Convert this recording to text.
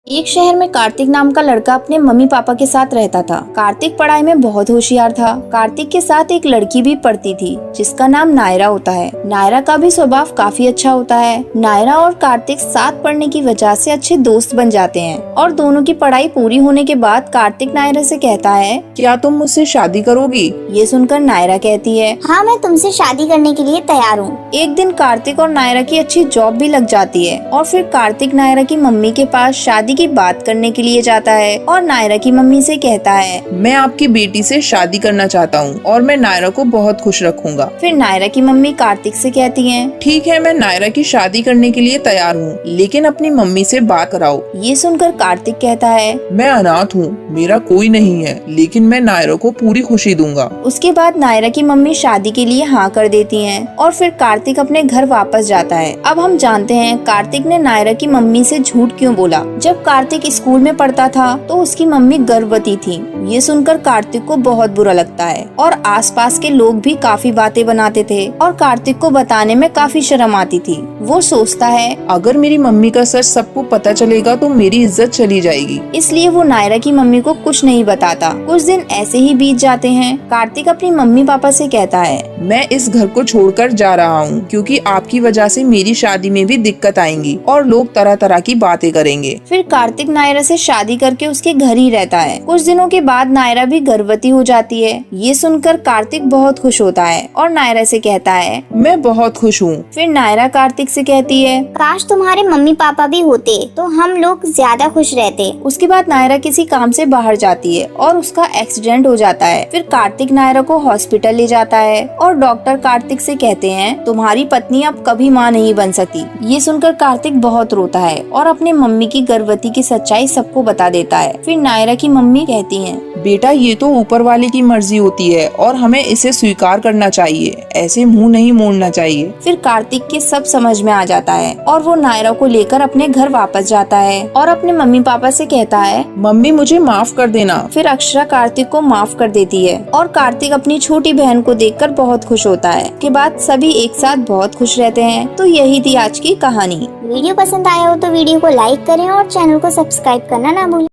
एक शहर में कार्तिक नाम का लड़का अपने मम्मी पापा के साथ रहता था। कार्तिक पढ़ाई में बहुत होशियार था। कार्तिक के साथ एक लड़की भी पढ़ती थी जिसका नाम नायरा होता है। नायरा का भी स्वभाव काफी अच्छा होता है। नायरा और कार्तिक साथ पढ़ने की वजह से अच्छे दोस्त बन जाते हैं और दोनों की पढ़ाई पूरी होने के बाद कार्तिक नायरा से कहता है, क्या तुम मुझसे शादी करोगी? ये सुनकर नायरा कहती है, हाँ, मैं तुमसे शादी करने के लिए तैयार हूँ। एक दिन कार्तिक और नायरा की अच्छी जॉब भी लग जाती है और फिर कार्तिक नायरा की मम्मी के पास शादी की बात करने के लिए जाता है और नायरा की मम्मी से कहता है, मैं आपकी बेटी से शादी करना चाहता हूँ और मैं नायरा को बहुत खुश रखूंगा। फिर नायरा की मम्मी कार्तिक से कहती है, ठीक है, मैं नायरा की शादी करने के लिए तैयार हूँ, लेकिन अपनी मम्मी से बात कराओ। ये सुनकर कार्तिक कहता है, मैं अनाथ हूँ, मेरा कोई नहीं है, लेकिन मैं नायरा को पूरी खुशी दूंगा। उसके बाद नायरा की मम्मी शादी के लिए हाँ कर देती हैं और फिर कार्तिक अपने घर वापस जाता है। अब हम जानते हैं कार्तिक ने नायरा की मम्मी से झूठ क्यों बोला। जब कार्तिक स्कूल में पढ़ता था तो उसकी मम्मी गर्भवती थी। ये सुनकर कार्तिक को बहुत बुरा लगता है और आसपास के लोग भी काफी बातें बनाते थे और कार्तिक को बताने में काफी शर्म आती थी। वो सोचता है, अगर मेरी मम्मी का सच सबको पता चलेगा तो मेरी इज्जत चली जाएगी। इसलिए वो नायरा की मम्मी को कुछ नहीं बताता। कुछ दिन ऐसे ही बीत जाते हैं। कार्तिक अपनी मम्मी पापा से कहता है, मैं इस घर को छोड़कर जा रहा हूँ क्योंकि आपकी वजह से मेरी शादी में भी दिक्कत आएंगी और लोग तरह तरह की बातें करेंगे। फिर कार्तिक नायरा से शादी करके उसके घर ही रहता है। कुछ दिनों के बाद नायरा भी गर्भवती हो जाती है। ये सुनकर कार्तिक बहुत खुश होता है और नायरा से कहता है, मैं बहुत खुश हूँ। फिर नायरा कार्तिक से कहती है, काश तुम्हारे मम्मी पापा भी होते तो हम लोग ज्यादा खुश रहते। उसके बाद नायरा किसी काम से बाहर जाती है और उसका एक्सीडेंट हो जाता है। फिर कार्तिक नायरा को हॉस्पिटल ले जाता है और डॉक्टर कार्तिक से कहते हैं, तुम्हारी पत्नी अब कभी माँ नहीं बन सकती। ये सुनकर कार्तिक बहुत रोता है और अपने मम्मी की गर्भवती की सच्चाई सबको बता देता है। फिर नायरा की मम्मी कहती हैं, बेटा, ये तो ऊपर वाले की मर्जी होती है और हमें इसे स्वीकार करना चाहिए, ऐसे मुंह नहीं मोड़ना चाहिए। फिर कार्तिक के सब समझ में आ जाता है और वो नायरा को लेकर अपने घर वापस जाता है और अपने मम्मी पापा से कहता है, मम्मी मुझे माफ कर देना। फिर अक्षरा कार्तिक को माफ कर देती है और कार्तिक अपनी छोटी बहन को देखकर बहुत खुश होता है। के बाद सभी एक साथ बहुत खुश रहते हैं। तो यही थी आज की कहानी। वीडियो पसंद आया हो तो वीडियो को लाइक करें और चैनल को सब्सक्राइब करना ना भूलें।